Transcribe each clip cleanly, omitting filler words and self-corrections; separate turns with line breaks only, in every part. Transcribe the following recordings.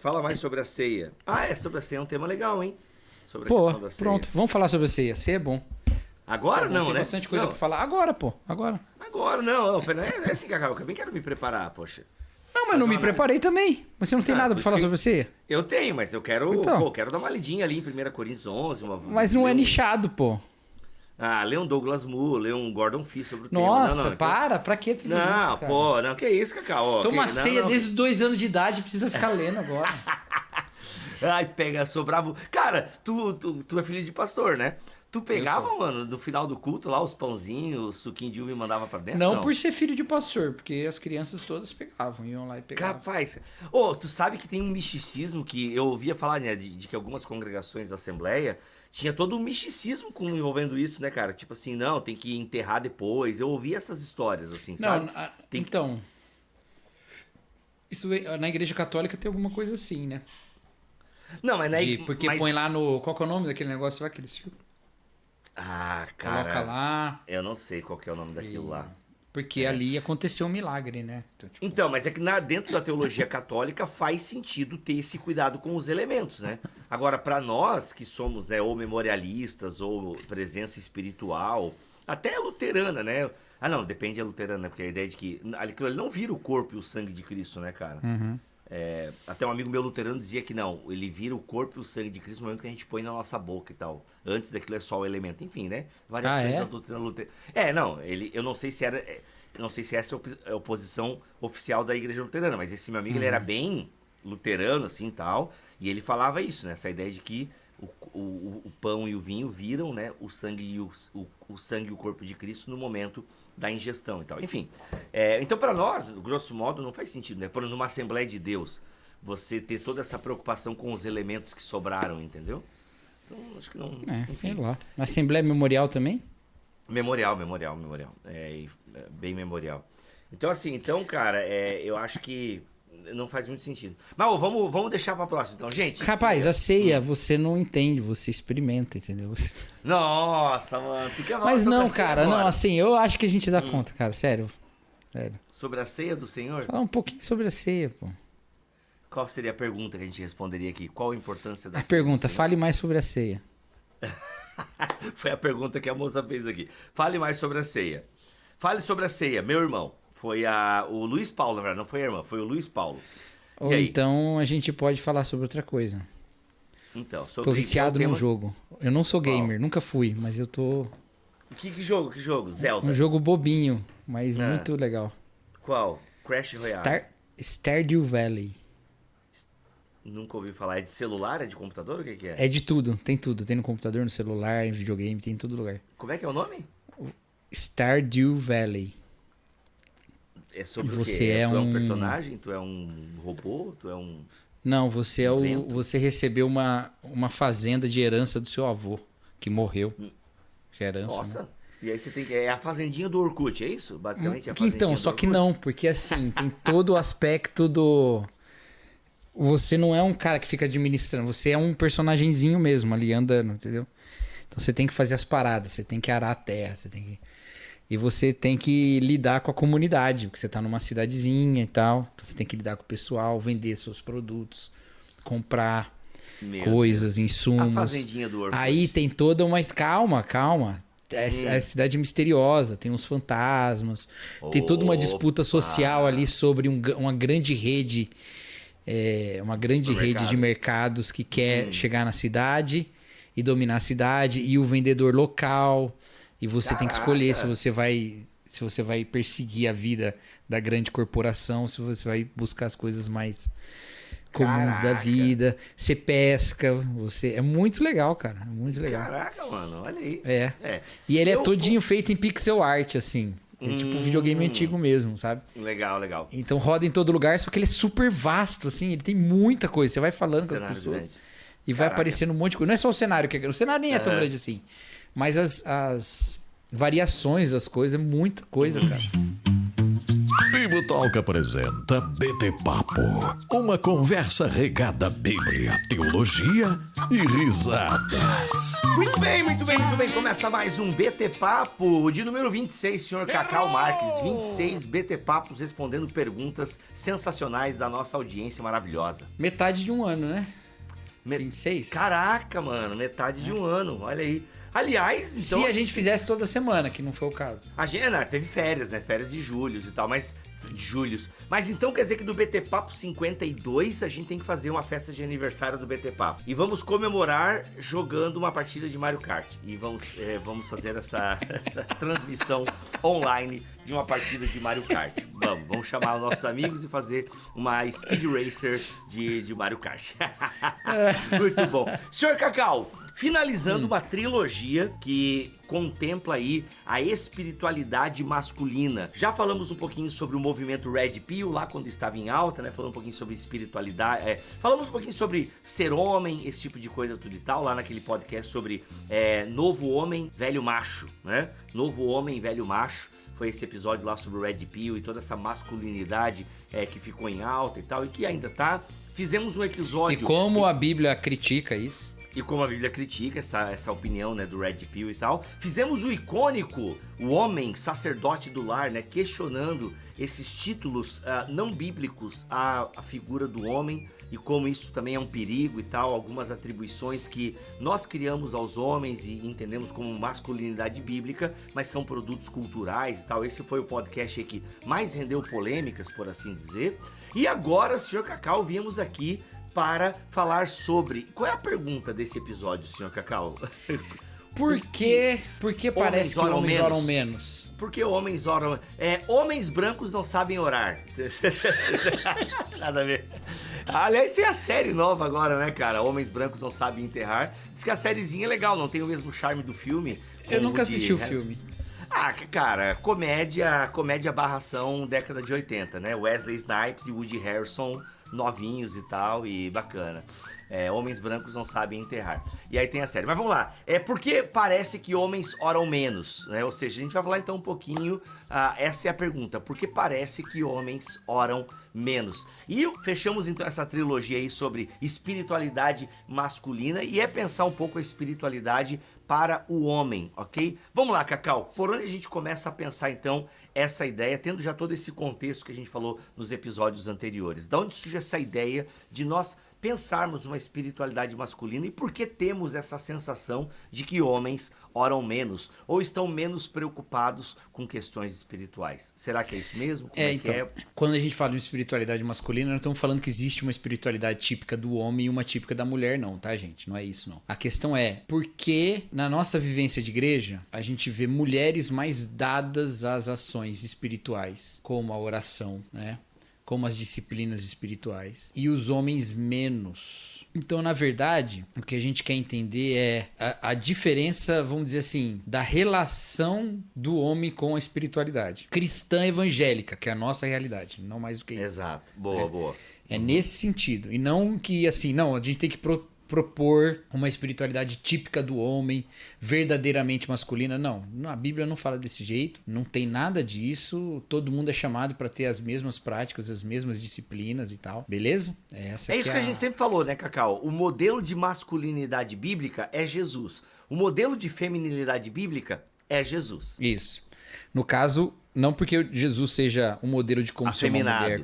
Fala mais sobre a ceia. Sobre a ceia é um tema legal, hein? Sobre a
Pô,
questão da ceia.
pronto, vamos falar sobre a ceia. Ceia é bom.
Agora
Ceia é bom,
não,
tem
né?
bastante coisa
Não,
pra falar. Agora, pô, agora.
agora não. Não é assim, Cacau. Eu também quero me preparar, poxa.
Não, mas
Fazer
não me
uma
preparei também. Você não tem nada
por
pra
isso
falar
que
sobre a ceia?
Eu tenho, mas eu quero,
Então.
quero dar uma lidinha ali em 1 Coríntios 11.
Mas não é nichado, pô.
Ler um Douglas Moo, ler um Gordon Fee sobre o tema.
Nossa,
Então-
pra que tudo isso,
Não,
cara?
pô, não, que isso, Cacau? Ó,
Toma
que...
ceia
não.
desde os 2 anos de idade, precisa ficar lendo agora.
Ai, pega, sobrava. Cara, tu é filho de pastor, né? Tu pegava, mano, no final do culto lá, os pãozinhos, o suquinho de uva e mandava pra dentro?
Não por ser filho de pastor, porque as crianças todas pegavam, iam lá e pegavam.
Capaz. Tu sabe que tem um misticismo que eu ouvia falar, né, de que algumas congregações da Assembleia tinha todo um misticismo envolvendo isso, né, cara? Tipo assim, não, tem que enterrar depois. Eu ouvia essas histórias, assim, sabe?
Não,
Tem que-
então... Isso na igreja católica tem alguma coisa assim, né?
Não, mas...
Porque
mas...
põe lá no... Qual que é o nome daquele negócio lá? Aquele
cara...
coloca lá...
Eu não sei qual que é o nome daquilo lá.
Porque ali aconteceu um milagre, né? Então, tipo,
Então, mas é que dentro da teologia católica faz sentido ter esse cuidado com os elementos, né? Agora, para nós que somos ou memorialistas ou presença espiritual, até luterana, né? Não, depende da luterana, né? Porque a ideia de que aquilo ali não vira o corpo e o sangue de Cristo, né, cara? Até um amigo meu luterano dizia que não, ele vira o corpo e o sangue de Cristo no momento que a gente põe na nossa boca e tal. Antes daquilo é só o elemento. Enfim, né? Variações da doutrina luterana. Eu não sei se era. Eu não sei se essa é a posição oficial da igreja luterana, mas esse meu amigo ele era bem luterano, assim tal. E ele falava isso, né? Essa ideia de que o pão e o vinho viram, né, o sangue e o sangue e o corpo de Cristo no momento da ingestão e tal. Enfim, então para nós, grosso modo, não faz sentido, né? Por numa Assembleia de Deus, você ter toda essa preocupação com os elementos que sobraram, entendeu? Então, acho que não...
sei lá. Na Assembleia Memorial também?
Memorial. Bem memorial. Então, assim, cara, eu acho que não faz muito sentido. Mas vamos deixar pra próxima, então, gente.
Rapaz, a ceia você não entende, você experimenta, entendeu?
Nossa, mano, tu quer falar
Mas
sobre a
não,
ceia
cara,
agora?
não, assim, eu acho que a gente dá conta, cara, sério.
Sobre a ceia do Senhor?
Falar um pouquinho sobre a ceia, pô.
Qual seria a pergunta que a gente responderia aqui? Qual a importância da
A
ceia
pergunta,
do Senhor?
fale mais sobre a ceia.
Foi a pergunta que a moça fez aqui. Fale mais sobre a ceia. Fale sobre a ceia, meu irmão. Foi o Luiz Paulo, na verdade, não foi a irmã, foi o Luiz Paulo.
Ou
E aí?
então a gente pode falar sobre outra coisa.
Então, sobre
Tô viciado
qual
num
tema?
jogo. Eu não sou
Qual?
gamer, nunca fui, mas eu tô...
Que jogo? Que jogo? Zelda?
Um jogo bobinho, mas muito legal.
Qual? Crash Royale?
Stardew Valley.
Nunca ouvi falar. É de celular? É de computador? O que é?
É de tudo, tem tudo. Tem no computador, no celular, em videogame, tem em todo lugar.
Como é que é o nome?
Stardew Valley.
É sobre
E
o quê?
você é
Tu é um
um-
personagem? Tu é um robô? Tu é um...
Não, você é
Invento.
você recebeu uma fazenda de herança do seu avô, que morreu. De herança,
Nossa.
né?
E aí você tem que... É a fazendinha do Orkut, é isso? Basicamente é a fazendinha
Então,
do
só que
Orkut?
não, porque assim, tem todo o aspecto do... Você não é um cara que fica administrando, você é um personagenzinho mesmo ali andando, entendeu? Então você tem que fazer as paradas, você tem que arar a terra, você tem que... E você tem que lidar com a comunidade, porque você tá numa cidadezinha e tal. Então você tem que lidar com o pessoal, vender seus produtos, comprar
Meu
coisas,
Deus.
insumos.
A fazendinha do Orkut.
Aí tem toda uma... Calma. É cidade misteriosa, tem uns fantasmas. Tem toda uma disputa social ali sobre uma grande rede... uma grande rede de mercados que quer chegar na cidade e dominar a cidade. E o vendedor local... E você tem que escolher se você vai perseguir a vida da grande corporação, se você vai buscar as coisas mais comuns da vida. Você pesca, é muito legal, cara, muito legal.
Caraca, mano, olha aí.
E ele é todinho feito em pixel art, assim. É tipo um videogame antigo mesmo, sabe?
Legal.
Então roda em todo lugar, só que ele é super vasto, assim, ele tem muita coisa. Você vai falando com as
Cenário
pessoas
grande.
e vai aparecendo um monte de coisa. Não é só o cenário, o cenário nem é tão grande assim. Mas as variações das coisas, é muita coisa, cara.
Bibotalk apresenta BT Papo, uma conversa regada a Bíblia, teologia e risadas.
Muito bem. Começa mais um BT Papo de número 26, senhor Cacau Marques. 26 BT Papos respondendo perguntas sensacionais da nossa audiência maravilhosa.
Metade de um ano, né? 26?
Caraca, mano, metade de um ano, olha aí. Aliás, então...
Se a gente fizesse toda semana, que não foi o caso.
A gente, teve férias, né? Férias de julho e tal, mas... Mas então quer dizer que do BT Papo 52 a gente tem que fazer uma festa de aniversário do BT Papo. E vamos comemorar jogando uma partida de Mario Kart. E vamos fazer essa transmissão online de uma partida de Mario Kart. Vamos chamar os nossos amigos e fazer uma Speed Racer de Mario Kart. Muito bom. Senhor Cacau, finalizando uma trilogia que contempla aí a espiritualidade masculina. Já falamos um pouquinho sobre o movimento Red Pill, lá quando estava em alta, né? Falamos um pouquinho sobre espiritualidade, falamos um pouquinho sobre ser homem, esse tipo de coisa tudo e tal, lá naquele podcast sobre novo homem, velho macho, né? Novo homem, velho macho. Foi esse episódio lá sobre o Red Pill e toda essa masculinidade que ficou em alta e tal, e que ainda tá. Fizemos um episódio...
E como a Bíblia critica isso.
E como a Bíblia critica essa opinião, né, do Red Pill e tal. Fizemos o icônico, o homem sacerdote do lar, né, questionando esses títulos não bíblicos à figura do homem e como isso também é um perigo e tal. Algumas atribuições que nós criamos aos homens e entendemos como masculinidade bíblica, mas são produtos culturais e tal. Esse foi o podcast aí que mais rendeu polêmicas, por assim dizer. E agora, senhor Cacau, viemos aqui para falar sobre... Qual é a pergunta desse episódio, senhor Cacau?
Por que parece que homens oram menos?
Porque homens oram... homens brancos não sabem orar. Nada a ver. Aliás, tem a série nova agora, né, cara? Homens brancos não sabem enterrar. Diz que a sériezinha é legal, não tem o mesmo charme do filme.
Eu nunca assisti o filme.
Cara, comédia barração década de 80, né? Wesley Snipes e Woody Harrelson novinhos e tal, e bacana. Homens brancos não sabem enterrar. E aí tem a série. Mas vamos lá. Porque parece que homens oram menos, né? Ou seja, a gente vai falar então um pouquinho, essa é a pergunta. Por que parece que homens oram menos? E fechamos então essa trilogia aí sobre espiritualidade masculina e pensar um pouco a espiritualidade para o homem, ok? Vamos lá, Cacau. Por onde a gente começa a pensar então essa ideia, tendo já todo esse contexto que a gente falou nos episódios anteriores? Da onde surge essa ideia de nós pensarmos uma espiritualidade masculina e por que temos essa sensação de que homens oram menos ou estão menos preocupados com questões espirituais? Será que é isso mesmo?
Quando a gente fala de espiritualidade masculina, não estamos falando que existe uma espiritualidade típica do homem e uma típica da mulher, não, tá, gente? Não é isso, não. A questão é, por que na nossa vivência de igreja, a gente vê mulheres mais dadas às ações espirituais, como a oração, né? Como as disciplinas espirituais, e os homens menos. Então, na verdade, o que a gente quer entender é a diferença, vamos dizer assim, da relação do homem com a espiritualidade cristã evangélica, que é a nossa realidade, não mais do que isso.
Exato. Boa.
É nesse sentido. E não que, assim, não, a gente tem que propor uma espiritualidade típica do homem, verdadeiramente masculina. Não, a Bíblia não fala desse jeito, não tem nada disso, todo mundo é chamado para ter as mesmas práticas, as mesmas disciplinas e tal, beleza?
É isso que a gente sempre falou, né, Cacau? O modelo de masculinidade bíblica é Jesus, o modelo de feminilidade bíblica é Jesus.
Isso. No caso, não porque Jesus seja um modelo de como ser uma mulher.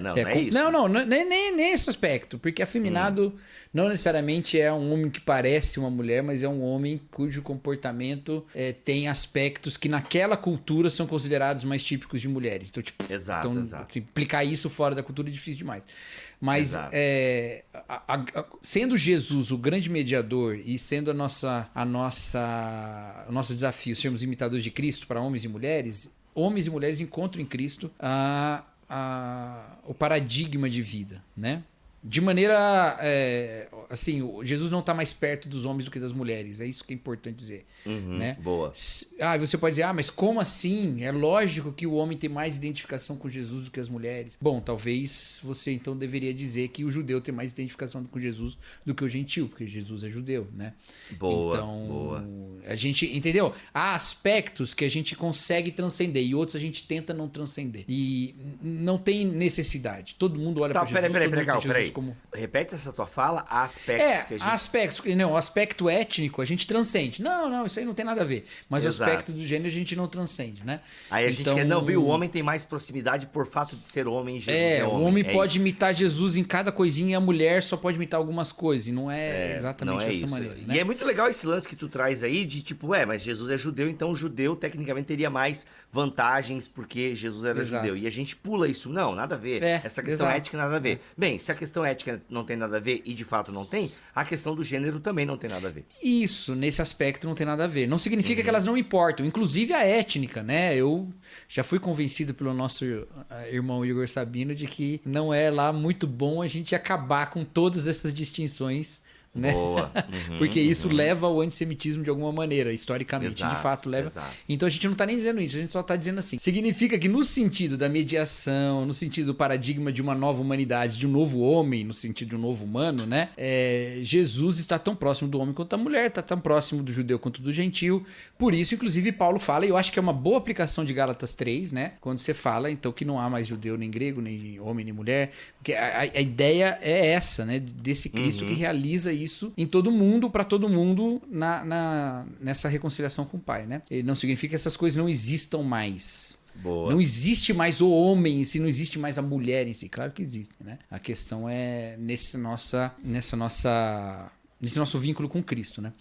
Não é isso.
Não, nem esse aspecto. Porque afeminado não necessariamente é um homem que parece uma mulher, mas é um homem cujo comportamento tem aspectos que naquela cultura são considerados mais típicos de mulheres. Então,
exato.
Assim, aplicar isso fora da cultura é difícil demais. Mas sendo Jesus o grande mediador e sendo o nosso desafio sermos imitadores de Cristo para homens e mulheres encontram em Cristo o paradigma de vida, né? De maneira assim, Jesus não está mais perto dos homens do que das mulheres. É isso que é importante dizer. Né?
Boa.
Você pode dizer, mas como assim? É lógico que o homem tem mais identificação com Jesus do que as mulheres. Bom, talvez você então deveria dizer que o judeu tem mais identificação com Jesus do que o gentil, porque Jesus é judeu, né?
Boa,
então,
boa.
A gente, entendeu? Há aspectos que a gente consegue transcender e outros a gente tenta não transcender. E não tem necessidade. Todo mundo olha para Jesus.
Peraí. Como... Repete essa tua fala, aspectos que a gente...
o aspecto étnico a gente transcende. Não, isso aí não tem nada a ver. Mas o aspecto do gênero a gente não transcende, né?
Aí a gente quer, não, viu? O homem tem mais proximidade por fato de ser homem e Jesus é homem.
O homem pode imitar Jesus em cada coisinha e a mulher só pode imitar algumas coisas. E não é exatamente dessa maneira. Né?
E é muito legal esse lance que tu traz aí de tipo, mas Jesus é judeu, então o judeu tecnicamente teria mais vantagens porque Jesus era judeu. E a gente pula isso. Não, nada a ver. Essa questão ética nada a ver. Bem, se a questão ética não tem nada a ver e de fato não tem, a questão do gênero também não tem nada a ver.
Isso, nesse aspecto não tem nada a ver. Não significa que elas não importam, inclusive a étnica, né? Eu já fui convencido pelo nosso irmão Igor Sabino de que não é lá muito bom a gente acabar com todas essas distinções, né?
Boa.
Porque isso leva ao antissemitismo de alguma maneira, historicamente, de fato leva.
Exato.
Então a gente não está nem dizendo isso, a gente só está dizendo assim. Significa que no sentido da mediação, no sentido do paradigma de uma nova humanidade, de um novo homem, no sentido de um novo humano, né? Jesus está tão próximo do homem quanto da mulher, está tão próximo do judeu quanto do gentil. Por isso, inclusive, Paulo fala, e eu acho que é uma boa aplicação de Gálatas 3, né? Quando você fala, então, que não há mais judeu, nem grego, nem homem, nem mulher. Porque a ideia é essa, né? Desse Cristo que realiza isso em todo mundo, para todo mundo, nessa reconciliação com o Pai, né? E não significa que essas coisas não existam mais.
Boa.
Não existe mais o homem em si, não existe mais a mulher em si. Claro que existe, né? A questão é nesse nosso vínculo com Cristo, né?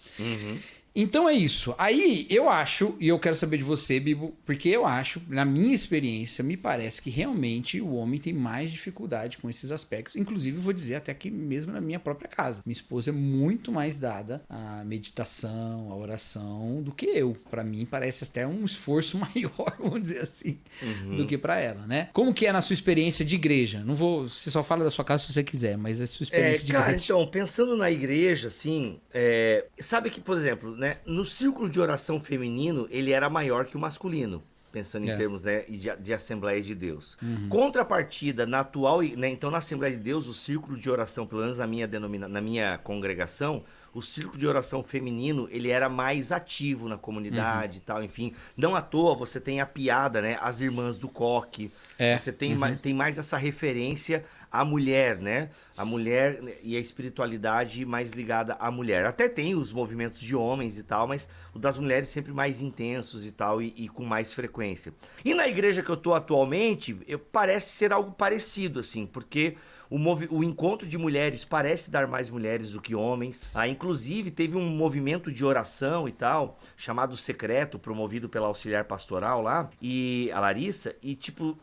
Então é isso. Aí eu acho, e eu quero saber de você, Bibo, porque eu acho, na minha experiência, me parece que realmente o homem tem mais dificuldade com esses aspectos. Inclusive, vou dizer até que mesmo na minha própria casa. Minha esposa é muito mais dada à meditação, à oração, do que eu. Para mim, parece até um esforço maior, vamos dizer assim, do que para ela, né? Como que é na sua experiência de igreja? Não vou, você só fala da sua casa se você quiser, mas a sua experiência de igreja.
Então, pensando na igreja, assim, sabe que, por exemplo, né? No círculo de oração feminino, ele era maior que o masculino, pensando em termos, né, de Assembleia de Deus. Contrapartida, na atual, né, então na Assembleia de Deus, o círculo de oração, pelo menos na minha congregação, o círculo de oração feminino, ele era mais ativo na comunidade e tal, enfim. Não à toa você tem a piada, né, as irmãs do coque, você tem mais essa referência à mulher, né? A mulher e a espiritualidade mais ligada à mulher. Até tem os movimentos de homens e tal, mas o das mulheres sempre mais intensos e tal, e com mais frequência. E na igreja que eu tô atualmente, parece ser algo parecido, assim, porque o encontro de mulheres parece dar mais mulheres do que homens. Inclusive, teve um movimento de oração e tal, chamado Secreto, promovido pela auxiliar pastoral lá, e a Larissa, e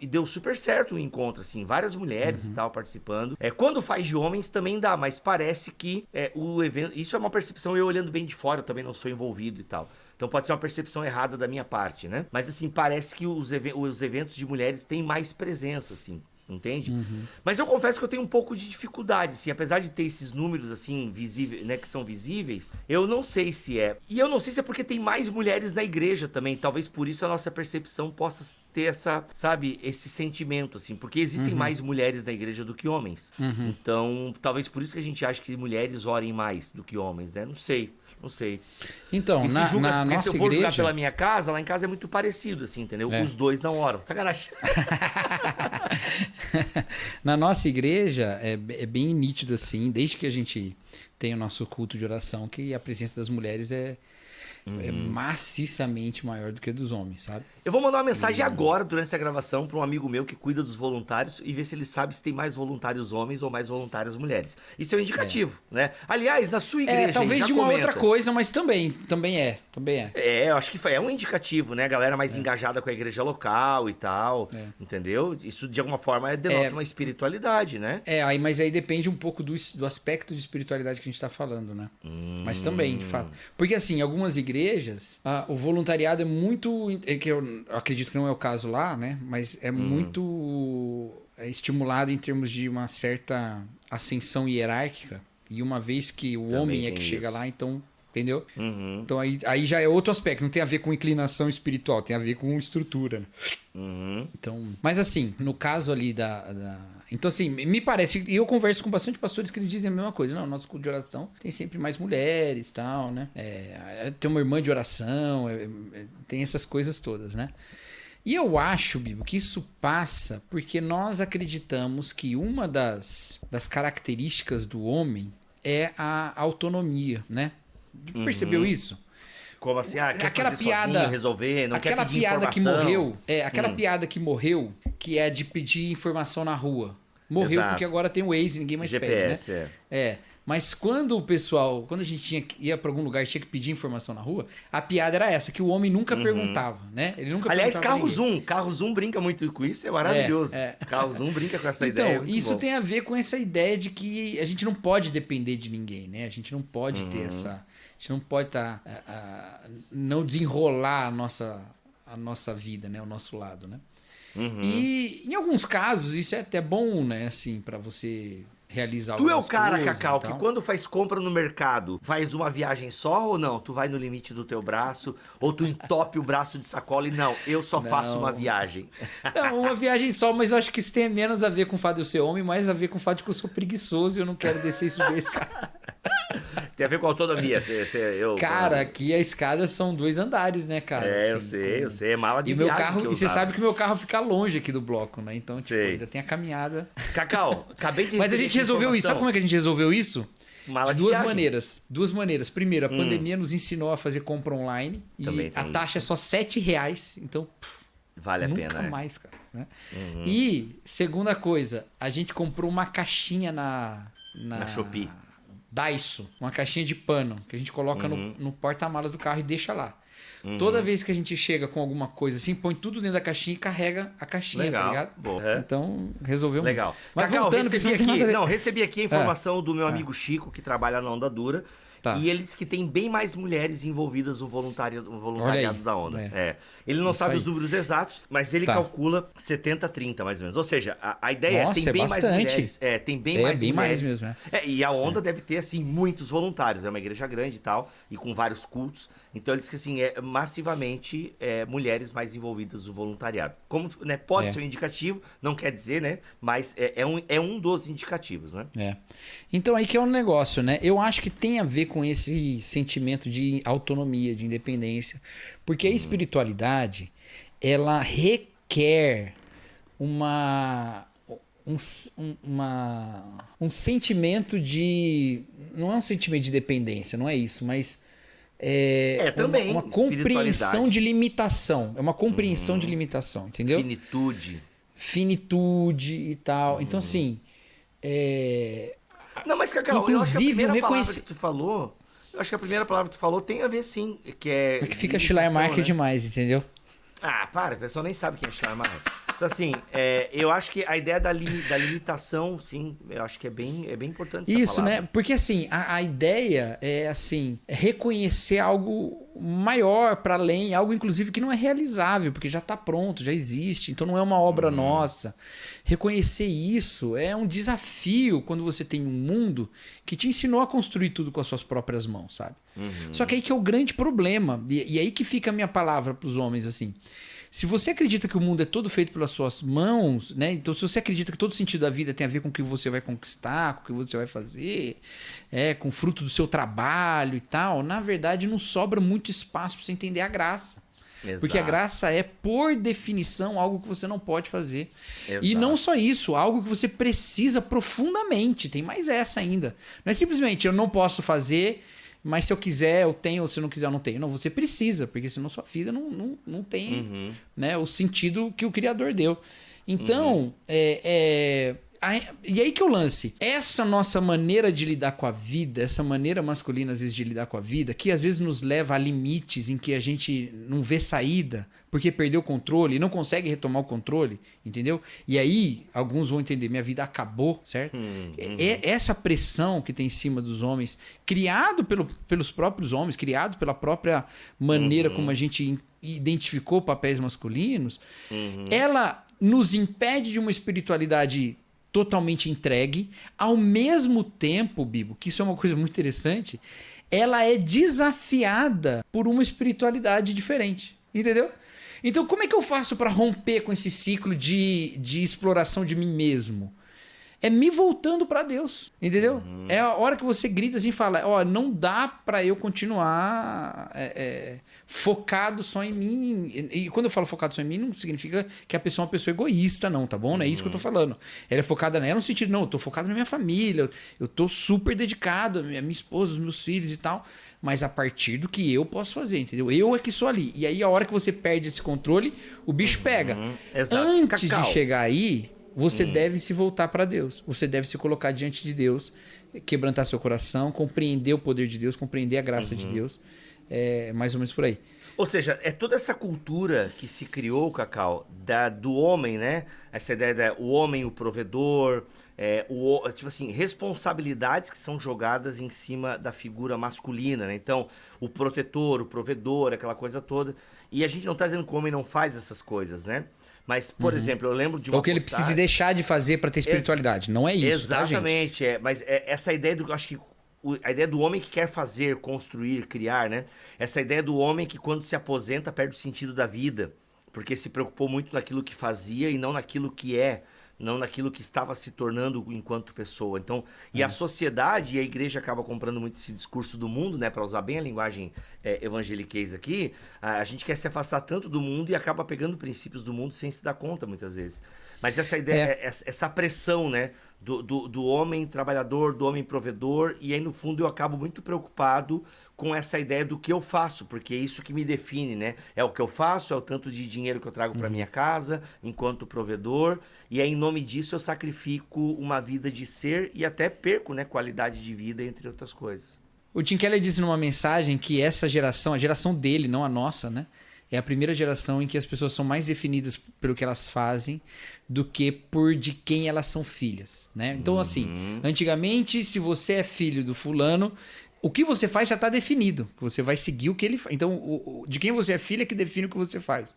deu super certo o encontro, assim, várias mulheres e tal participando. Quando faz de homens também dá, mas parece que o evento... Isso é uma percepção, eu olhando bem de fora, eu também não sou envolvido e tal. Então pode ser uma percepção errada da minha parte, né? Mas assim, parece que os eventos de mulheres têm mais presença, assim. Entende? Mas eu confesso que eu tenho um pouco de dificuldade, assim, apesar de ter esses números, assim, visíveis, né, que são visíveis, eu não sei se é. E eu não sei se é porque tem mais mulheres na igreja também, talvez por isso a nossa percepção possa ter esse sentimento, assim, porque existem mais mulheres na igreja do que homens. Então, talvez por isso que a gente acha que mulheres orem mais do que homens, né? Não sei.
Então,
na
se eu for
julgar pela minha casa, lá em casa é muito parecido, assim, entendeu? Os dois não oram. Sacanagem.
Na nossa igreja é bem nítido, assim, desde que a gente tem o nosso culto de oração, que a presença das mulheres é maciçamente maior do que a dos homens, sabe?
Eu vou mandar uma mensagem agora, durante essa gravação, para um amigo meu que cuida dos voluntários e ver se ele sabe se tem mais voluntários homens ou mais voluntárias mulheres. Isso é um indicativo, né? Aliás, na sua igreja,
talvez de uma outra coisa, mas também é.
Eu acho que é um indicativo, né? A galera mais engajada com a igreja local e tal, entendeu? Isso, de alguma forma, denota uma espiritualidade, né?
Mas aí depende um pouco do aspecto de espiritualidade que a gente tá falando, né? Mas também, de fato. Porque, assim, algumas igrejas, o voluntariado é muito... que eu acredito que não é o caso lá, né? Mas é muito estimulado em termos de uma certa ascensão hierárquica, E uma vez que o
Também
homem é
tem
que chega
isso.
lá, então... Entendeu?
Uhum.
Então aí já é outro aspecto. Não tem a ver com inclinação espiritual, tem a ver com estrutura. Né?
Uhum.
Então, mas assim, no caso ali Então, assim, me parece... E eu converso com bastante pastores que eles dizem a mesma coisa. Não, nosso culto de oração tem sempre mais mulheres e tal, né? Tem uma irmã de oração, tem essas coisas todas, né? E eu acho, Bibo, que isso passa porque nós acreditamos que uma das características do homem é a autonomia, né? Percebeu isso?
Como assim? Quer
Aquela
fazer
piada,
sozinho, resolver, não quer
aquela
pedir
piada que
informação.
morreu, aquela piada que morreu, que é de pedir informação na rua. Morreu
Exato.
porque agora tem o Waze, ninguém mais
GPS,
pede, né? Mas quando a gente ia pra algum lugar e tinha que pedir informação na rua, a piada era essa, que o homem nunca perguntava, né? Ele nunca
Aliás,
perguntava pra ninguém.
Carro Zoom brinca muito com isso, é maravilhoso. Carro Zoom brinca com essa ideia.
Então, isso tem a ver com essa ideia de que a gente não pode depender de ninguém, né? A gente não pode ter essa... A gente não pode não desenrolar a nossa vida, né? O nosso lado, né? E em alguns casos isso é até bom, né? Assim, pra você realizar
Tu é o
algumas
cara,
coisas
Cacau,
e tal.
que quando faz compra no mercado, faz uma viagem só ou não? Tu vai no limite do teu braço, ou tu entope o braço de sacola e não, eu só faço uma viagem.
Não, uma viagem só, mas eu acho que isso tem menos a ver com o fato de eu ser homem, mais a ver com o fato de que eu sou preguiçoso e eu não quero descer isso da escada.
Tem a ver com autonomia.
Cara, aqui a escada são 2 andares, né, cara?
Eu sei, é mala de
e meu
viagem
carro,
que eu
e você
usava.
sabe que o meu carro fica longe aqui do bloco, né? Então, tipo,
Sei.
ainda tem a caminhada.
Cacau, acabei de
Mas a
receber
gente resolveu isso. Sabe como é que a gente resolveu isso?
Mala
De
de
duas
viagem.
maneiras. Duas maneiras. Primeiro, a pandemia nos ensinou a fazer compra online.
Também
E
tem
a taxa é só R$7. Então,
Vale a
nunca
pena,
mais, cara. Né? E, segunda coisa, a gente comprou uma caixinha na
Shopee.
Daiso, uma caixinha de pano, que a gente coloca no porta-malas do carro e deixa lá. Toda vez que a gente chega com alguma coisa assim, põe tudo dentro da caixinha e carrega a caixinha,
Legal.
tá ligado?
Boa.
Então, resolveu.
Legal.
Mas
Cacau,
voltando, que isso
recebi
não tem nada a
aqui,
ver.
recebi aqui a informação do meu amigo Chico, que trabalha na Onda Dura.
Tá.
E ele disse que tem bem mais mulheres envolvidas no voluntariado
Olha aí.
da Onda.
É.
Ele não
Isso
sabe
aí.
os números exatos, mas ele
Tá.
calcula 70-30, mais ou menos. Ou seja, a ideia
Nossa,
tem
é
bem
bastante.
mais mulheres. Tem bem
É,
mais
bem mais
mulheres.
mesmo,
E a Onda deve ter, assim, muitos voluntários. É uma igreja grande e tal, e com vários cultos. Então ele disse que, assim, massivamente mulheres mais envolvidas no voluntariado. Como, né, pode ser um indicativo, não quer dizer, né? Mas é um dos indicativos, né?
Então aí que é um negócio, né? Eu acho que tem a ver com esse sentimento de autonomia, de independência. Porque a espiritualidade, ela requer um sentimento de... Não é um sentimento de dependência, não é isso, mas...
também,
uma compreensão
espiritualidade.
de limitação. É uma compreensão de limitação, entendeu? Finitude e tal. Então, assim...
Não, mas, Cacau, eu acho que a
Inclusive,
primeira palavra que tu falou... Eu acho que a primeira palavra que tu falou tem a ver, sim. Que é
fica Schleiermacher, né? Demais, entendeu?
Para, a pessoa nem sabe quem é Schleiermacher. Então, assim, eu acho que a ideia da limitação, sim, eu acho que é bem importante essa
Isso,
palavra.
né? Porque, assim, a ideia é, assim, reconhecer algo maior para além, algo, inclusive, que não é realizável, porque já está pronto, já existe, então não é uma obra nossa. Reconhecer isso é um desafio quando você tem um mundo que te ensinou a construir tudo com as suas próprias mãos, sabe? Só que aí que é o grande problema, e aí que fica a minha palavra para os homens, assim... Se você acredita que o mundo é todo feito pelas suas mãos, né? Então, se você acredita que todo o sentido da vida tem a ver com o que você vai conquistar, com o que você vai fazer, com o fruto do seu trabalho e tal, na verdade não sobra muito espaço para você entender a graça.
Exato.
Porque a graça é, por definição, algo que você não pode fazer.
Exato.
E não só isso, algo que você precisa profundamente. Tem mais essa ainda. Não é simplesmente eu não posso fazer... Mas se eu quiser, eu tenho, ou se eu não quiser, eu não tenho. Não, você precisa, porque senão sua vida não tem né, o sentido que o Criador deu. Então, e aí que eu lance. Essa nossa maneira de lidar com a vida, essa maneira masculina, às vezes, de lidar com a vida, que às vezes nos leva a limites em que a gente não vê saída, porque perdeu o controle e não consegue retomar o controle, entendeu? E aí, alguns vão entender, minha vida acabou, certo? É essa pressão que tem em cima dos homens, criado pelos próprios homens, criado pela própria maneira como a gente identificou papéis masculinos, ela nos impede de uma espiritualidade totalmente entregue. Ao mesmo tempo, Bibo, que isso é uma coisa muito interessante, ela é desafiada por uma espiritualidade diferente. Entendeu? Então, como é que eu faço para romper com esse ciclo de exploração de mim mesmo? É me voltando para Deus, entendeu? É a hora que você grita assim e fala, ó, não dá para eu continuar focado só em mim. E quando eu falo focado só em mim, não significa que a pessoa é uma pessoa egoísta, não, tá bom? Não é isso que eu tô falando. Ela é focada nela no sentido, não, eu tô focado na minha família, eu tô super dedicado, a minha esposa, os meus filhos e tal, mas a partir do que eu posso fazer, entendeu? Eu é que sou ali. E aí a hora que você perde esse controle, o bicho pega.
Exato.
Antes de chegar aí, você deve se voltar para Deus. Você deve se colocar diante de Deus, quebrantar seu coração, compreender o poder de Deus, compreender a graça de Deus. É mais ou menos por aí.
Ou seja, é toda essa cultura que se criou, Cacau, do homem, né? Essa ideia do homem, o provedor, tipo assim, responsabilidades que são jogadas em cima da figura masculina, né? Então, o protetor, o provedor, aquela coisa toda. E a gente não tá dizendo que o homem não faz essas coisas, né? Mas, por exemplo, eu lembro de uma
Ou que ele precisa deixar de fazer para ter espiritualidade. Não é isso,
exatamente,
tá, gente?
mas essa ideia acho que a ideia do homem que quer fazer, construir, criar, né? Essa ideia do homem que quando se aposenta perde o sentido da vida, porque se preocupou muito naquilo que fazia e não naquilo que não naquilo que estava se tornando enquanto pessoa. Então, e a sociedade e a igreja acaba comprando muito esse discurso do mundo, né? Para usar bem a linguagem evangeliquez aqui, a gente quer se afastar tanto do mundo e acaba pegando princípios do mundo sem se dar conta, muitas vezes. Mas essa ideia, essa pressão, né? Do homem trabalhador, do homem provedor, e aí no fundo eu acabo muito preocupado com essa ideia do que eu faço, porque é isso que me define, né? É o que eu faço, é o tanto de dinheiro que eu trago para minha casa, enquanto provedor, e aí em nome disso eu sacrifico uma vida de ser e até perco, né, qualidade de vida, entre outras coisas.
O Tim Keller disse numa mensagem que essa geração, a geração dele, não a nossa, né? É a primeira geração em que as pessoas são mais definidas pelo que elas fazem do que por de quem elas são filhas, né? Então, assim, antigamente, se você é filho do fulano, o que você faz já está definido. Você vai seguir o que ele faz. Então, de quem você é filho é que define o que você faz.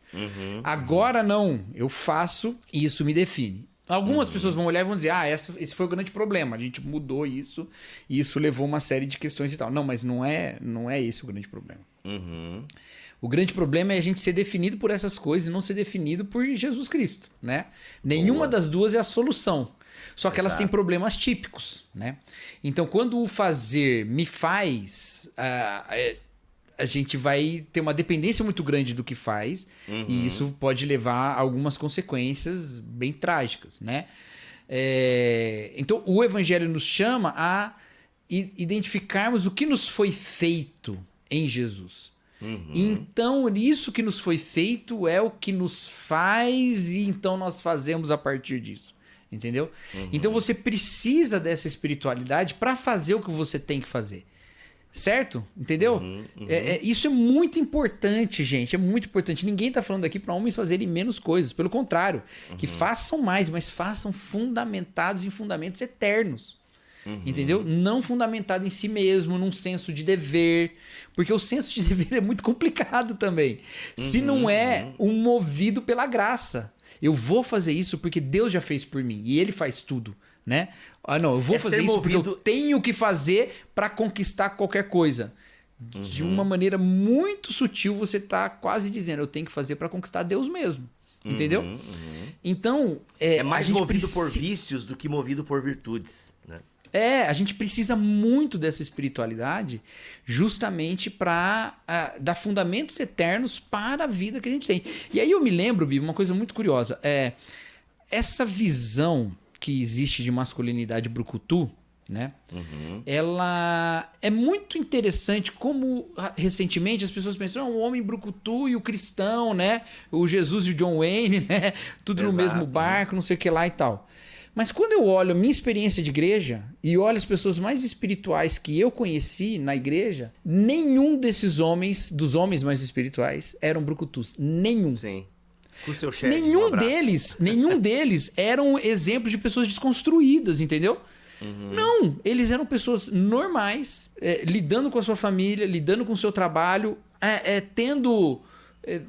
Agora, não. Eu faço e isso me define. Algumas pessoas vão olhar e vão dizer, esse foi o grande problema. A gente mudou isso e isso levou uma série de questões e tal. Não, mas não é esse o grande problema. O grande problema é a gente ser definido por essas coisas e não ser definido por Jesus Cristo, né? Nenhuma das duas é a solução. Só que elas têm problemas típicos, né? Então, quando o fazer me faz, a gente vai ter uma dependência muito grande do que faz e isso pode levar a algumas consequências bem trágicas, né? Então, o Evangelho nos chama a identificarmos o que nos foi feito em Jesus. Então, isso que nos foi feito é o que nos faz e então nós fazemos a partir disso. Entendeu? Então, você precisa dessa espiritualidade para fazer o que você tem que fazer. Certo? Entendeu? Isso é muito importante, gente. É muito importante. Ninguém está falando aqui para homens fazerem menos coisas. Pelo contrário, que façam mais, mas façam fundamentados em fundamentos eternos. Entendeu? Não fundamentado em si mesmo, num senso de dever. Porque o senso de dever é muito complicado também. Se não é um movido pela graça. Eu vou fazer isso porque Deus já fez por mim. E Ele faz tudo, né? Não, eu vou fazer isso porque eu tenho que fazer para conquistar qualquer coisa. De uma maneira muito sutil, você está quase dizendo, eu tenho que fazer para conquistar Deus mesmo. Entendeu? Então...
É mais movido por vícios do que movido por virtudes, né?
A gente precisa muito dessa espiritualidade justamente para dar fundamentos eternos para a vida que a gente tem. E aí eu me lembro, Bibi, uma coisa muito curiosa. Essa visão que existe de masculinidade brucutu, né? Ela é muito interessante como recentemente as pessoas pensam, o homem brucutu e o cristão, né? O Jesus e o John Wayne, né? Tudo no mesmo barco, não sei o que lá e tal. Mas quando eu olho a minha experiência de igreja e olho as pessoas mais espirituais que eu conheci na igreja, nenhum desses homens, dos homens mais espirituais, eram brucutus. Nenhum.
Sim. Com o seu chefe.
Nenhum deles eram exemplos de pessoas desconstruídas, entendeu? Não, eles eram pessoas normais, lidando com a sua família, lidando com o seu trabalho, tendo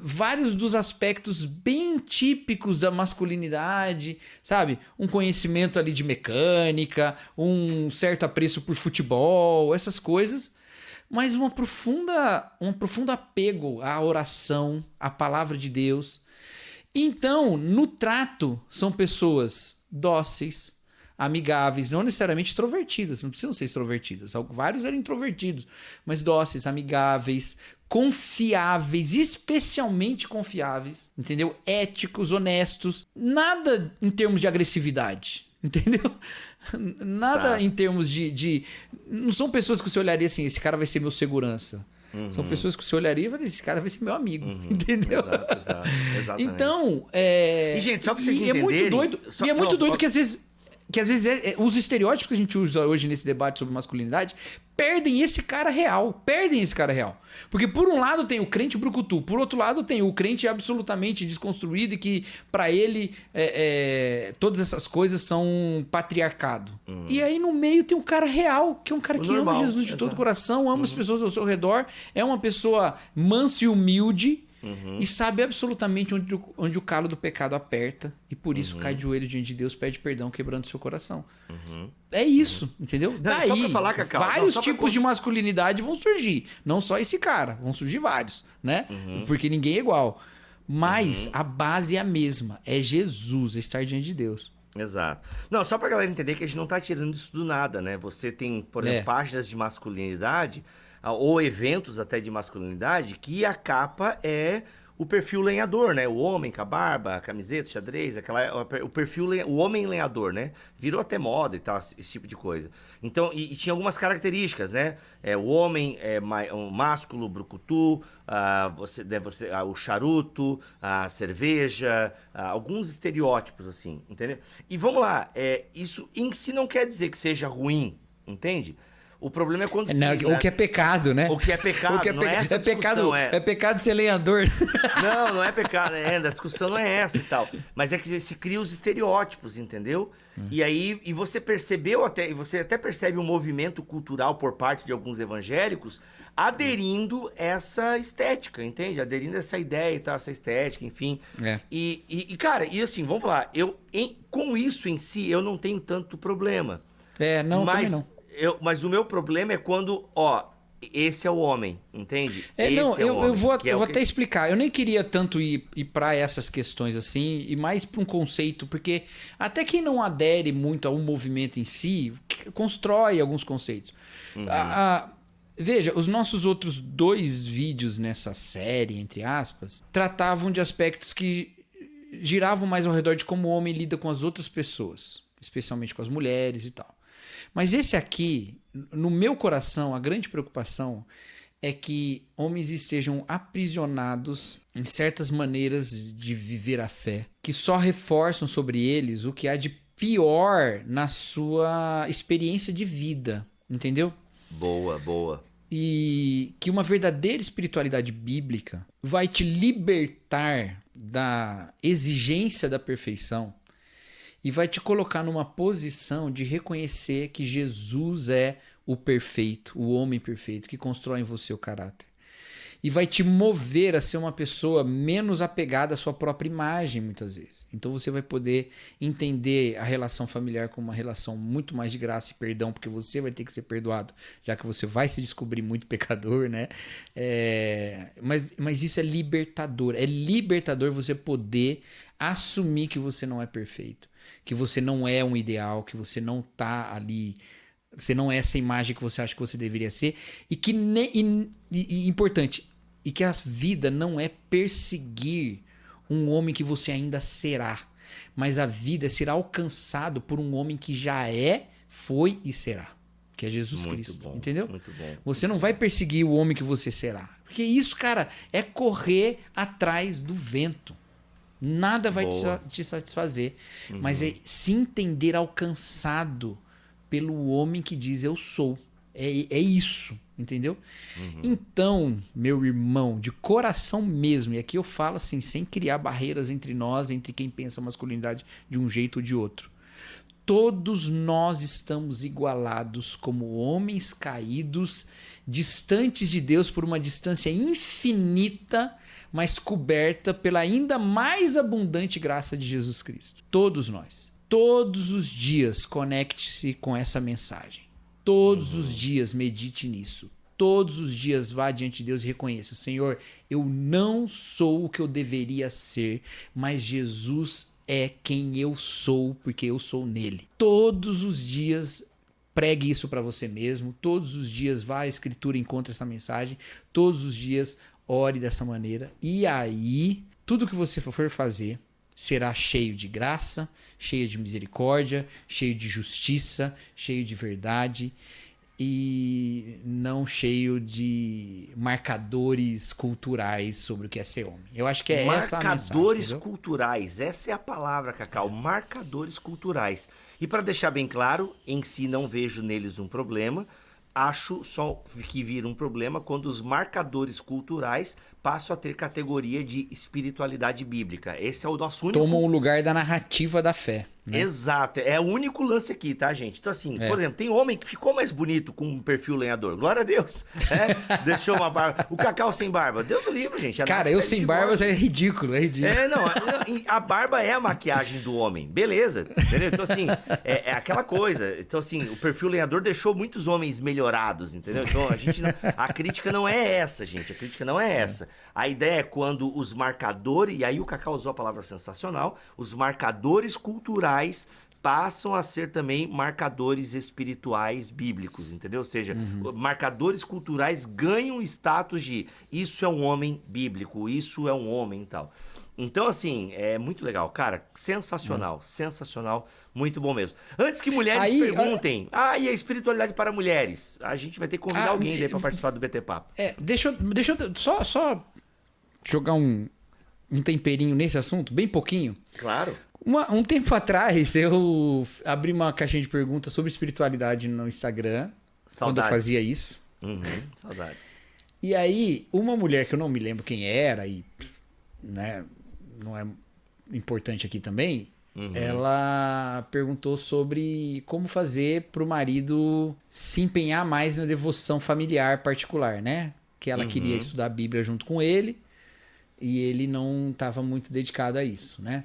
vários dos aspectos bem típicos da masculinidade, sabe? Um conhecimento ali de mecânica, um certo apreço por futebol, essas coisas, mas um profundo apego à oração, à palavra de Deus. Então, no trato, são pessoas dóceis, amigáveis, não necessariamente extrovertidas, não precisam ser extrovertidas. Vários eram introvertidos, mas dóceis, amigáveis, confiáveis, especialmente confiáveis, entendeu? Éticos, honestos, nada em termos de agressividade, entendeu? Nada em termos de... Não são pessoas que você olharia assim, esse cara vai ser meu segurança. São pessoas que você olharia e falaria, esse cara vai ser meu amigo, entendeu?
Exatamente.
Então,
E, gente, só pra vocês entenderem...
É muito doido, e é muito doido que às vezes os estereótipos que a gente usa hoje nesse debate sobre masculinidade perdem esse cara real. Porque por um lado tem o crente brucutu, por outro lado tem o crente absolutamente desconstruído e que pra ele todas essas coisas são patriarcado. E aí no meio tem um cara real, que é um cara que ama Jesus de todo o coração, ama as pessoas ao seu redor, é uma pessoa mansa e humilde, e sabe absolutamente onde o calo do pecado aperta, e por isso cai de joelho diante de Deus, pede perdão, quebrando seu coração. É isso, entendeu? Daí,
só pra falar, Cacau,
vários tipos de masculinidade vão surgir. Não só esse cara, vão surgir vários, né? Porque ninguém é igual. Mas a base é a mesma, é Jesus, é estar diante de Deus.
Exato. Não, só pra galera entender que a gente não tá tirando isso do nada, né? Você tem, por exemplo, páginas de masculinidade, ou eventos até de masculinidade, que a capa é o perfil lenhador, né? O homem com a barba, a camiseta, xadrez, o perfil, o homem lenhador, né? Virou até moda e tal, esse tipo de coisa. Então, e tinha algumas características, né? O homem é um másculo, brucutu, o charuto, a cerveja, alguns estereótipos, assim, entendeu? E vamos lá, isso em si não quer dizer que seja ruim, entende? O problema é quando
o que é pecado, né?
O que é pecado, não é essa discussão.
É pecado ser lenhador.
Não é pecado, a discussão não é essa e tal. Mas é que se cria os estereótipos, entendeu? E aí, você percebeu você até percebe um movimento cultural por parte de alguns evangélicos aderindo essa estética, entende? Aderindo essa ideia e tal, essa estética, enfim. Cara, e assim, vamos falar, com isso em si, eu não tenho tanto problema.
Também não.
Mas o meu problema é quando, esse é o homem, entende?
Eu vou até explicar. Eu nem queria tanto ir para essas questões assim, e mais para um conceito, porque até quem não adere muito ao movimento em si, constrói alguns conceitos. Veja, os nossos outros 2 vídeos nessa série, entre aspas, tratavam de aspectos que giravam mais ao redor de como o homem lida com as outras pessoas, especialmente com as mulheres e tal. Mas esse aqui, no meu coração, a grande preocupação é que homens estejam aprisionados em certas maneiras de viver a fé, que só reforçam sobre eles o que há de pior na sua experiência de vida, entendeu?
Boa.
E que uma verdadeira espiritualidade bíblica vai te libertar da exigência da perfeição e vai te colocar numa posição de reconhecer que Jesus é o perfeito, o homem perfeito, que constrói em você o caráter. E vai te mover a ser uma pessoa menos apegada à sua própria imagem, muitas vezes. Então você vai poder entender a relação familiar como uma relação muito mais de graça e perdão, porque você vai ter que ser perdoado, já que você vai se descobrir muito pecador, né? Mas isso é libertador. É libertador você poder assumir que você não é perfeito, que você não é um ideal, que você não tá ali, você não é essa imagem que você acha que você deveria ser, e que importante, e que a vida não é perseguir um homem que você ainda será, mas a vida é ser alcançado por um homem que já foi e será, que é Jesus Cristo, bom, entendeu?
Muito bom.
Você não vai perseguir o homem que você será, porque isso, cara, é correr atrás do vento. Nada vai te satisfazer, mas é se entender alcançado pelo homem que diz eu sou. É isso, entendeu? Então, meu irmão, de coração mesmo, e aqui eu falo assim, sem criar barreiras entre nós, entre quem pensa a masculinidade de um jeito ou de outro. Todos nós estamos igualados como homens caídos, distantes de Deus por uma distância infinita, mas coberta pela ainda mais abundante graça de Jesus Cristo. Todos nós. Todos os dias conecte-se com essa mensagem. Todos os dias medite nisso. Todos os dias vá diante de Deus e reconheça: Senhor, eu não sou o que eu deveria ser, mas Jesus é quem eu sou, porque eu sou nele. Todos os dias pregue isso para você mesmo. Todos os dias vá à Escritura e encontre essa mensagem. Todos os dias ore dessa maneira. E aí, tudo que você for fazer será cheio de graça, cheio de misericórdia, cheio de justiça, cheio de verdade e não cheio de marcadores culturais sobre o que é ser homem. Eu acho que é essa a mensagem.
Marcadores culturais, essa é a palavra, Cacau, marcadores culturais. E para deixar bem claro, em si não vejo neles um problema, acho só que vira um problema quando os marcadores culturais passam a ter categoria de espiritualidade bíblica. Esse é o nosso único...
Tomam o lugar da narrativa da fé. Né?
Exato, é o único lance aqui, tá, gente? Então, assim, por exemplo, tem homem que ficou mais bonito com um perfil lenhador. Glória a Deus. Deixou uma barba. O Cacau sem barba. Deus o livre, gente.
Cara, eu sem barba é ridículo, é ridículo.
A barba é a maquiagem do homem. Beleza, entendeu? Então, assim, é aquela coisa. Então, assim, o perfil lenhador deixou muitos homens melhorados, entendeu? Então, a crítica não é essa, gente. A crítica não é essa. A ideia é quando os marcadores, e aí o Cacau usou a palavra sensacional, os marcadores culturais passam a ser também marcadores espirituais bíblicos, entendeu? Ou seja, marcadores culturais ganham status de isso é um homem bíblico, isso é um homem e tal. Então, assim, é muito legal. Cara, sensacional, sensacional, muito bom mesmo. Antes que mulheres perguntem, e a espiritualidade para mulheres? A gente vai ter que convidar alguém daí para participar do BT Papo.
Deixa eu só jogar um temperinho nesse assunto, bem pouquinho.
Claro.
Um tempo atrás, eu abri uma caixinha de perguntas sobre espiritualidade no Instagram.
Saudades.
Quando eu fazia isso.
Saudades.
E aí, uma mulher que eu não me lembro quem era, e né, não é importante aqui também, ela perguntou sobre como fazer para o marido se empenhar mais na devoção familiar particular, né? Que ela queria estudar a Bíblia junto com ele e ele não estava muito dedicado a isso, né?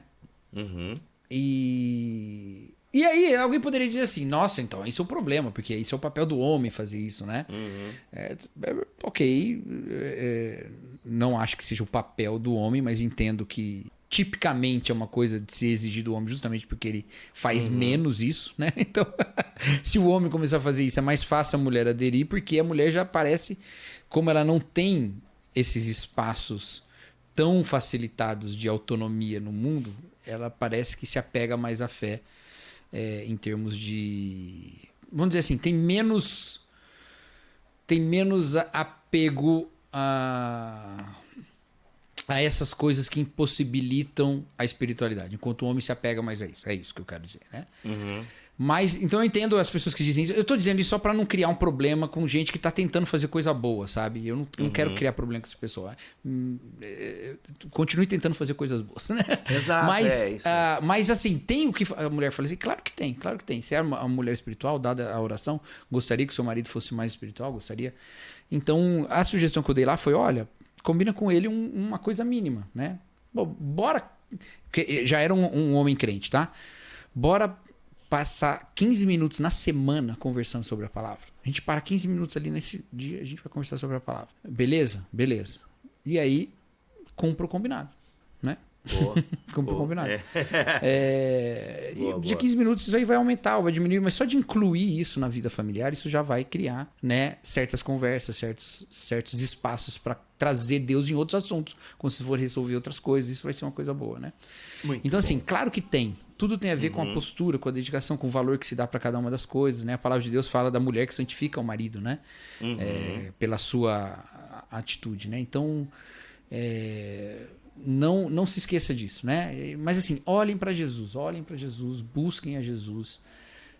E aí alguém poderia dizer assim, nossa, então isso é um problema, porque isso é o papel do homem fazer isso, né? Ok, não acho que seja o papel do homem, mas entendo que tipicamente é uma coisa de se exigir do homem justamente porque ele faz menos isso, né? Então, se o homem começar a fazer isso, é mais fácil a mulher aderir, porque a mulher já parece, como ela não tem esses espaços tão facilitados de autonomia no mundo, ela parece que se apega mais à fé em termos de... Vamos dizer assim, tem menos apego a essas coisas que impossibilitam a espiritualidade, enquanto o homem se apega mais a isso. É isso que eu quero dizer, né? Mas, então eu entendo as pessoas que dizem isso. Eu tô dizendo isso só pra não criar um problema com gente que tá tentando fazer coisa boa, sabe? Eu não quero criar problema com essa pessoa. Continue tentando fazer coisas boas, né?
Exato,
mas assim, tem o que a mulher fala assim? Claro que tem. Se é uma mulher espiritual, dada a oração, gostaria que seu marido fosse mais espiritual? Gostaria. Então, a sugestão que eu dei lá foi, olha, combina com ele uma coisa mínima, né? Bom, bora... Porque já era um homem crente, tá? Bora passar 15 minutos na semana conversando sobre a palavra. A gente para 15 minutos ali nesse dia, a gente vai conversar sobre a palavra. Beleza? Beleza. E aí, cumpra o combinado, né? Cumpra o combinado. De 15 minutos isso aí vai aumentar, vai diminuir, mas só de incluir isso na vida familiar, isso já vai criar, né, certas conversas, certos espaços para trazer Deus em outros assuntos. Quando você for resolver outras coisas, isso vai ser uma coisa boa, né? Então, assim, claro que tem. Tudo tem a ver com a postura, com a dedicação, com o valor que se dá para cada uma das coisas, né? A palavra de Deus fala da mulher que santifica o marido, né? Pela sua atitude, né? Então, não se esqueça disso, né? Mas assim, olhem para Jesus, busquem a Jesus.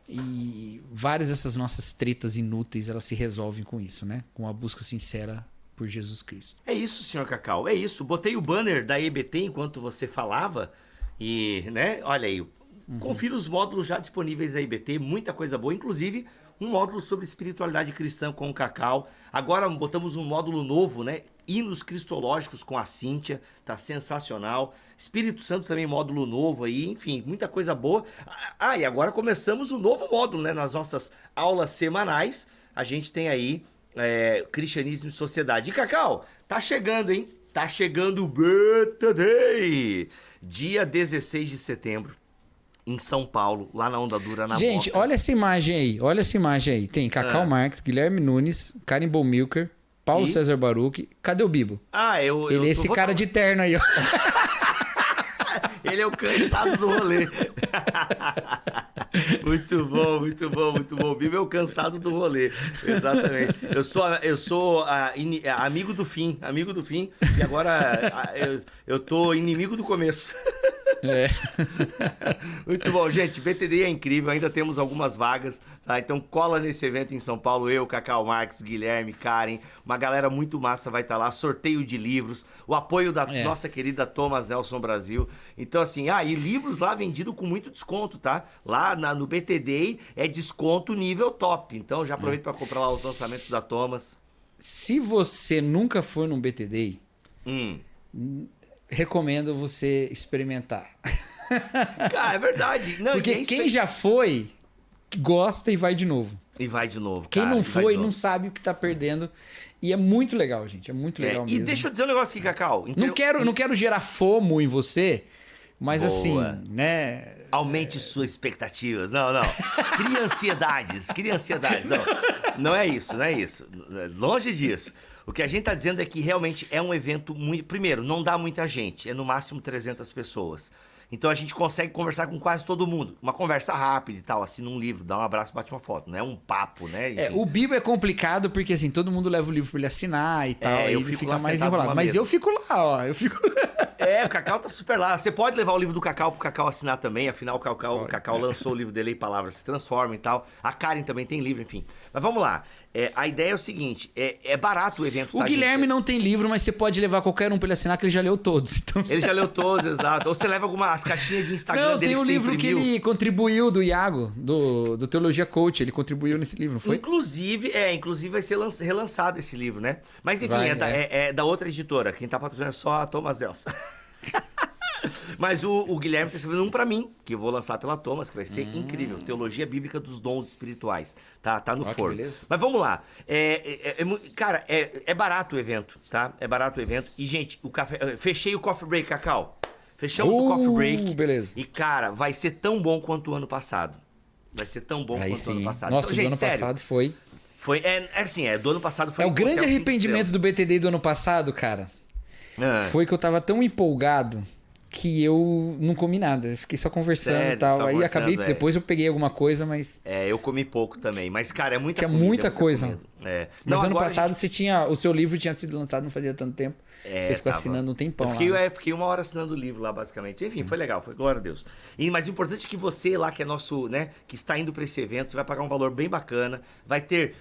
E várias dessas nossas tretas inúteis, elas se resolvem com isso, né? Com a busca sincera por Jesus Cristo.
É isso, senhor Cacau, é isso. Botei o banner da EBT enquanto você falava e, né, olha aí, confira os módulos já disponíveis aí, BT, muita coisa boa, inclusive um módulo sobre espiritualidade cristã com o Cacau. Agora botamos um módulo novo, né? Hinos cristológicos com a Cíntia, tá sensacional. Espírito Santo também, módulo novo aí, enfim, muita coisa boa. E agora começamos um novo módulo, né? Nas nossas aulas semanais, a gente tem aí Cristianismo e Sociedade. E Cacau, tá chegando, hein? Tá chegando o BTD, dia 16 de setembro. Em São Paulo, lá na Onda Dura, na
Gente,
Moca.
olha essa imagem aí. Tem Cacau Marques, Guilherme Nunes, Karen Bomilker, Paulo César Baruch. Cadê o Bibo? Ele é esse cara de terno aí, ó.
Ele é o cansado do rolê. Muito bom, muito bom, muito bom. O Bibo é o cansado do rolê. Exatamente. Eu sou amigo do fim, e agora eu tô inimigo do começo. Muito bom, gente. BTD é incrível, ainda temos algumas vagas, tá? Então cola nesse evento em São Paulo. Eu, Cacau Marques, Guilherme, Karen, uma galera muito massa vai estar lá. Sorteio de livros, o apoio da nossa querida Thomas Nelson Brasil. Então assim, e livros lá vendidos com muito desconto, tá? Lá no BTD é desconto nível top. Então já aproveita para comprar lá os lançamentos da Thomas.
Se você nunca foi num BTD, recomendo você experimentar.
Cara, é verdade. Não,
porque quem já foi, gosta e vai de novo.
E vai de novo,
Quem
cara,
não foi, não sabe o que tá perdendo. E é muito legal, gente. É muito legal mesmo.
E deixa eu dizer um negócio aqui, Cacau.
Não quero gerar fomo em você, mas
Boa.
assim, né...
Aumente suas expectativas. Não. Cria ansiedades. Não é isso. Longe disso. O que a gente tá dizendo é que realmente é um evento muito... Primeiro, não dá muita gente. É no máximo 300 pessoas. Então a gente consegue conversar com quase todo mundo. Uma conversa rápida e tal, assina um livro, dá um abraço, bate uma foto. Não é um papo, né? Enfim.
O Bibo é complicado porque assim, todo mundo leva o livro pra ele assinar e tal. Aí ele fica mais enrolado. Mas eu fico lá, ó.
O Cacau tá super lá. Você pode levar o livro do Cacau pro Cacau assinar também. Afinal, o Cacau lançou o livro dele aí, Palavras se Transformam e tal. A Karen também tem livro, enfim. Mas vamos lá. A ideia é o seguinte, é barato o evento.
O Guilherme não tem livro, mas você pode levar qualquer um pra ele assinar, que ele já leu todos. Então...
Ele já leu todos, exato. Ou você leva algumas caixinhas de Instagram dele que você
livro
imprimiu.
Que ele contribuiu do Iago, do Teologia Coach. Ele contribuiu nesse livro, não foi?
Inclusive vai ser relançado esse livro, né? Mas enfim, é da outra editora. Quem tá patrocinando é só a Thomas Nelson. Mas o Guilherme tá escrevendo um pra mim, que eu vou lançar pela Thomas, que vai ser incrível. Teologia Bíblica dos Dons Espirituais. Tá no forno. Mas vamos lá. Cara, é barato o evento, tá? É barato o evento. E, gente, fechei o Coffee Break, Cacau. Fechamos o Coffee Break.
Beleza.
E, cara, vai ser tão bom quanto o ano passado.
Nossa,
então,
gente, do ano passado foi...
do ano passado foi...
o grande arrependimento do BTD do ano passado, cara. Foi que eu tava tão empolgado que eu não comi nada. Eu fiquei só conversando e tal. Aí acabei, depois eu peguei alguma coisa, mas...
eu comi pouco também. Mas, cara, é muita
Tinha
comida,
muita coisa.
Não,
ano passado o seu livro tinha sido lançado não fazia tanto tempo. Você ficou assinando um tempão lá.
Fiquei uma hora assinando o livro lá, basicamente. Enfim, foi legal, foi glória a Deus. Mas o importante é que você lá, que é nosso, né, que está indo para esse evento, você vai pagar um valor bem bacana, vai ter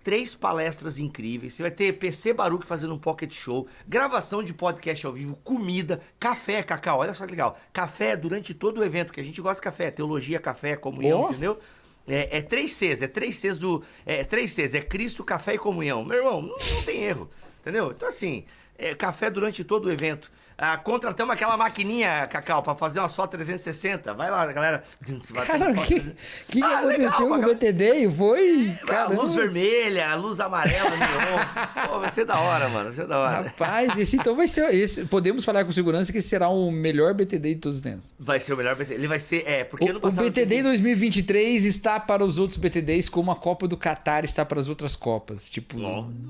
3 palestras incríveis, você vai ter PC Baruch fazendo um pocket show, gravação de podcast ao vivo, comida, café, Cacau, olha só que legal. Café durante todo o evento, que a gente gosta de café, teologia, café, comunhão, entendeu? 3 Cs, é 3 Cs, é Cristo, café e comunhão. Meu irmão, não tem erro, entendeu? Então assim... café durante todo o evento. Contratamos aquela maquininha, Cacau, pra fazer umas fotos 360. Vai lá, galera.
Cara, o que aconteceu com o BTD? Foi?
Luz vermelha, luz amarela, neon. Pô, vai ser da hora, mano. Vai ser da hora.
Rapaz, esse então vai ser... Podemos falar com segurança que será o melhor BTD de todos os tempos.
Vai ser o melhor BTD. Ele vai ser... Porque ano passado...
O BTD 2023 está para os outros BTDs como a Copa do Catar está para as outras Copas. Tipo,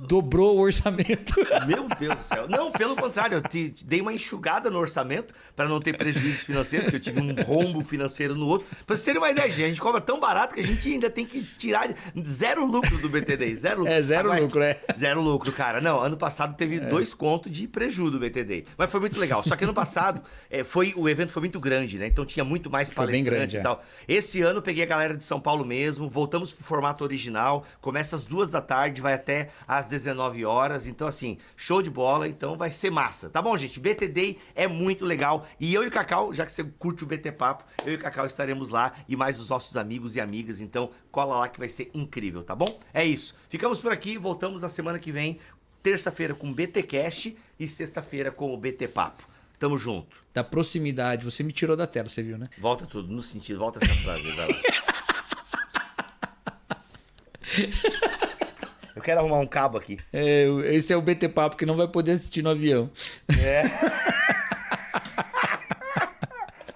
dobrou o orçamento.
Meu Deus do céu. Não, pelo contrário, eu dei uma enxugada no orçamento para não ter prejuízos financeiros, que eu tive um rombo financeiro no outro. Para vocês terem uma ideia, a gente cobra tão barato que a gente ainda tem que tirar 0 lucro do BTD. Zero lucro. Zero lucro, cara. Não, ano passado teve 2 contos de prejuízo do BTD. Mas foi muito legal. Só que ano passado o evento foi muito grande, né? Então tinha muito mais palestrantes e tal. Esse ano eu peguei a galera de São Paulo mesmo, voltamos pro formato original, começa às 2 da tarde, vai até às 19 horas. Então, assim, show de bola. escola, então vai ser massa. Tá bom, gente? BT Day é muito legal. E eu e o Cacau, já que você curte o BT Papo, eu e o Cacau estaremos lá e mais os nossos amigos e amigas. Então cola lá que vai ser incrível, tá bom? É isso. Ficamos por aqui, voltamos na semana que vem, terça-feira com o BT Cast e sexta-feira com o BT Papo. Tamo junto.
Da proximidade. Você me tirou da tela, você viu, né?
Volta tudo, no sentido, volta essa frase, vai lá. Eu quero arrumar um cabo aqui.
Esse é o BT Papo que não vai poder assistir no avião.
É.